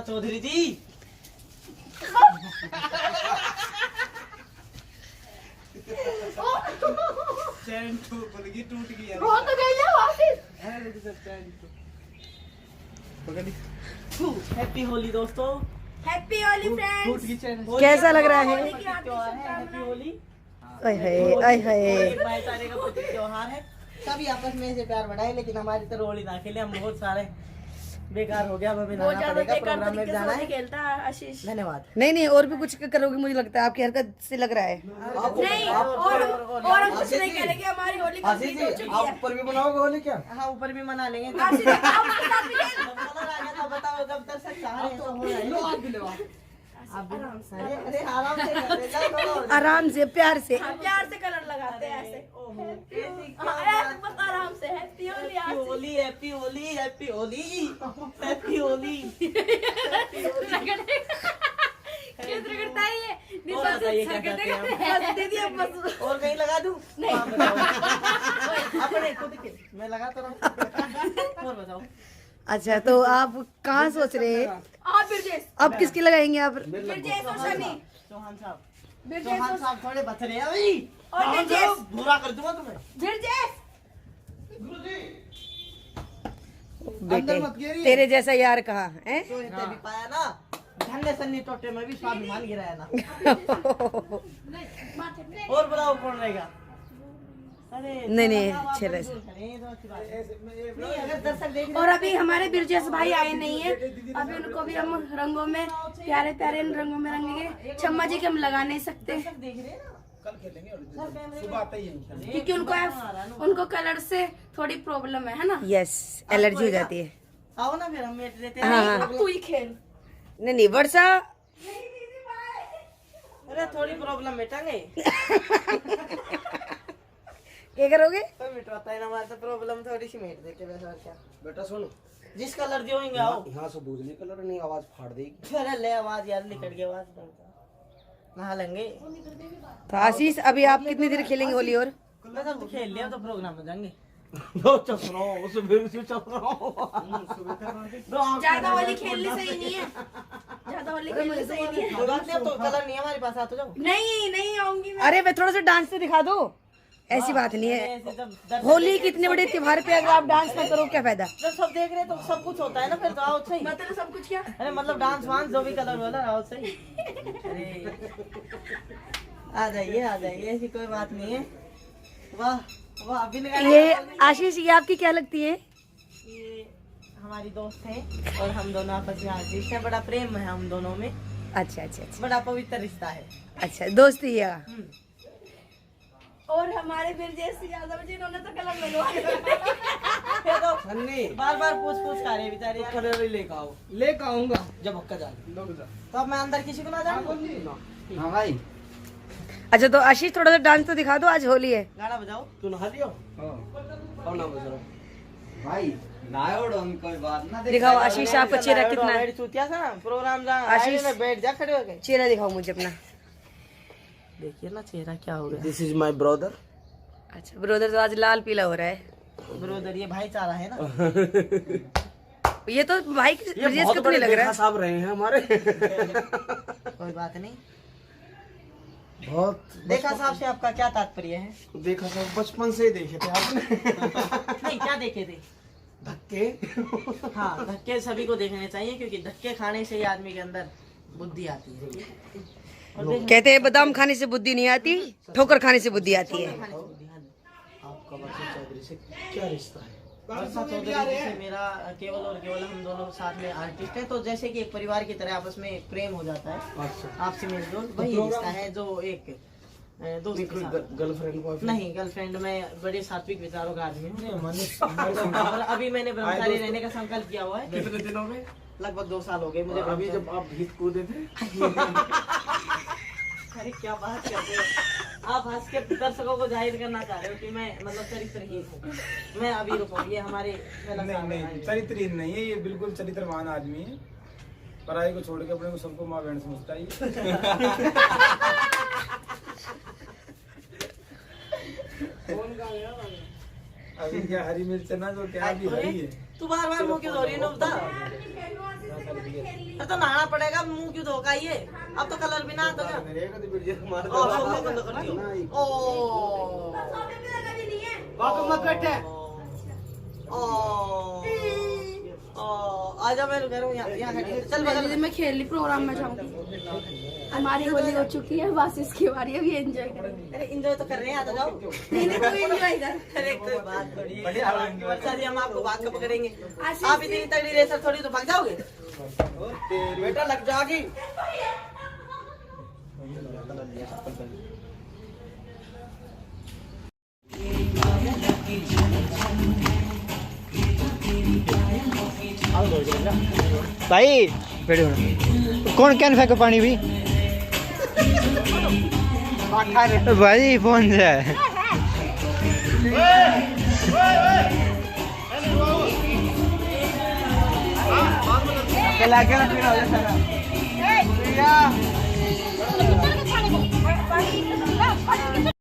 चौधरी जी। चैन टूट गई है। बहुत तो गई है वापस। हैप्पी होली दोस्तों। Happy Holi friends. कैसा लग रहा है? हैप्पी होली। आय हाय भाईचारे का प्रतीक त्योहार है। सभी आपस में से प्यार बढ़ाए, लेकिन हमारी तरह होली ना खेले। हम बहुत सारे बेकार हो गया, हमें बहुत नहाना ज्यादा पड़ेगा, बेकार प्रोग्राम में तरीके से जाना होली है। खेलता है आशीष। धन्यवाद। नहीं और भी कुछ करोगे मुझे लगता है, आपकी हरकत से लग रहा है। नहीं और हम कुछ नहीं करेंगे, हमारी होली कंप्लीट हो चुकी है। ऊपर भी बनाओगे होली क्या? हाँ, ऊपर भी मना लेंगे। आशीष आप उसके साथ भी खेल। कलर आ गया था, बताओ जब तक से चाह रहे हैं तो हो रहा है। आराम से अरे आराम से कर ले, जाओ थोड़ा और। आराम से प्यार से। हम प्यार से कलर लगाते हैं ऐसे। बस आराम से। Happy Holi happy Ashish. Holi, happy Holi, happy Holi, happy Holi. किस रगड़ता है ये? और बताइए क्या करते हैं आप? बस दे दिया बस। और कहीं लगा दूं? नहीं। हाँ, बताओ। अपने खुद के मैं लगा तो रहा हूं। और बताओ। अच्छा तो आप कहाँ सोच रहे हैं? आप बिरजेश। अब किसकी लगाएंगे आप? बिरजेश और शनि। चौहान साहब, बिरजेश चौहान और साहब थोड़े बथरे हैं अभी। और बिरजेश। बुरा कर दूंगा तुम्हें। बिरजेश। बेटे तेरे जैसा यार कहाँ है? तो इतने भी पाया ना, धन्य सन्नी टोटे में भी स्वाभिमान गिराया ना। और बताओ कौन रहेगा? अरे नहीं, आप अच्छे मंजूर करें, ये तो अच्छी बात है। नहीं, अगर दर्शक देख रहे और अभी हमारे बिरजेश भाई आए नहीं है, अभी उनको भी हम रंगों में प्यारे प्यारे रंगों में रंगेंगे। छम्मा जी के हम लगा नहीं सकते देख रहे हैं ना, कल खेलेंगे और सुबह आते ही हैं। क्योंकि उनको कलर से थोड़ी प्रॉब्लम है ना। यस, एलर्जी हो जाती है। आओ ना फिर हम मेट लेते हाँ, हैं। हाँ। तू ही खेल। नहीं वर्षा। अरे थोड़ी प्रॉब्लम मिटाएंगे। क्या करोगे? कोई मिटवाता है ना, हमारे तो प्रॉब्लम थोड़ी सी मिट देते वैसे और क्या। बेटा सुन, जिस कलर दियो होंगे आओ। यहाँ से बूझने कलर नहीं, आवाज फाड़ देगी। अरे ले आवाज यार, निकल गई आवाज। नहा लेंगे। तो आशीष अभी आप कितनी देर खेलेंगे होली? और मैं सब खेल लिया तो प्रोग्राम में जाएंगे। चल रहा हूँ, सुबह से चल रहा हूँ। ज्यादा होली खेलने सही नहीं है। ज्यादा होली खेलने सही नहीं है। कोई बात नहीं, अब तो कलर नहीं है हमारे पास, आ तो जाओ। नहीं आऊंगी मैं। अरे वे थोड़ा सा डांस तो दिखा दो। ऐसी बात नहीं है, ऐसे जब दर्शक होली के इतने बड़े त्योहार पे अगर आप डांस ना करो क्या फायदा? जब सब देख रहे हैं तो सब कुछ होता है ना, फिर तो आओ सही। मतलब सब कुछ क्या? अरे मतलब डांस वांस जो भी कलर वाला आओ सही। अरे आ जाइए, ऐसी कोई बात नहीं है। वाह वाह, अभी ये आशीष, ये आपकी क्या लगती है? ये हमारी दोस्त है और हम दोनों आपस में आर्टिस्ट हैं। बड़ा प्रेम है हम दोनों में, अच्छा, बड़ा पवित्र रिश्ता है। अच्छा दोस्ती है। और हमारे बिरजेश यादव जी इन्होंने तो कलर लगवाए। तो सन्नी बार पूछ खा रहे हैं बेचारे। कलर ही लेकर आओ। लेकर आऊंगा जब हक्का जाने। तो अब मैं अंदर किसी को ना जाऊँ। हाँ भाई, अच्छा तो आशीष थोड़ा सा डांस तो दिखा दो, आज होली है। गाना बजाओ। तू नहा लियो? और ना बज रहा भाई, कोई बात ना। दिखाओ आशीष, आपका चेहरा कितना है? चूतिया था ना प्रोग्राम जहाँ आशीष में बैठ जा खड़े हो गए। चेहरा दिखाओ मुझे अपना। देखिए ना चेहरा क्या हो गया। This is my brother. अच्छा ब्रदर तो आज लाल पीला हो रहा है। ब्रोदर ये भाईचारा है ना। ये तो भाई ब्रजेश कितने लग रहा है? साहब रहे हैं हमारे। कोई बात नहीं। बहुत देखा साहब से आपका क्या तात्पर्य है? देखा साहब, बचपन से ही देखे थे आपने। नहीं, क्या देखे थे? धक्के। हाँ, धक्के सभी को देखने चाहिए, क्योंकि धक्के खाने से ही आदमी के अंदर बुद्धि आती है। और कहते हैं बादाम खाने से बुद्धि नहीं आती, ठोकर खाने से बुद्धि आती है। आपका वर्षा चौधरी से क्या रिश्ता है? वर्षा चौधरी जी से मेरा केवल और केवल हम दोनों साथ में आर्टिस्ट हैं, तो जैसे कि एक परिवार की तरह आपस में प्रेम हो जाता है। अच्छा, आपसे मेल वही रिश्ता है जो एक दोस्त के साथ। Girlfriend boyfriend? नहीं, गर्लफ्रेंड में बड़े सात्विक विचारों का आदमी हूँ। और अभी मैंने ब्रह्मचारी रहने का संकल्प किया हुआ है। कितने दिनों में? लगभग 2 साल हो गए मुझे। अभी जब आप भीत कूदे थे। अरे क्या बात करते हो आप, हंस के दर्शकों को जाहिर करना चाह रहे हो कि मैं मतलब चरित्रहीन हूँ। मैं अभी रुको, ये हमारे नहीं, चरित्रहीन नहीं है, ये बिल्कुल चरित्रवान आदमी है। पढ़ाई को छोड़ के अपने को सबको माँ बहन समझता है। अभी क्या हरी मिर्च है ना जो क्या भी हरी है। तू बार बार मुंह क्यों धो रही है नुब्ता? तो नहाना पड़ेगा, मुंह क्यों धोका ये? अब तो कलर भी ना आता क्या? ओ सोफा बंद कर दियो। ओ बापू मत बैठे। आजा, मैं कह रहा हूँ यहाँ खड़ी। चल बगल दीदी मैं खेल ली प्रोग्राम में जाऊंगी। हमारी होली हो चुकी है, बस इसकी बारी है, अभी एंजॉय करेंगे। एंजॉय तो कर रहे हैं, आ तो जाओ। नहीं नहीं तू एंजॉय कर। अरे कोई बात थोड़ी है, वर्षा जी हम आपको भाग के पकड़ेंगे। आप इतनी तगड़ी रेसर थोड़ी तो भाग जाओगे। बेटा लग जाओगी। भाई कौन कैन फेंको पानी भी भाई फोन से के लाके ना फिर हो जाता है।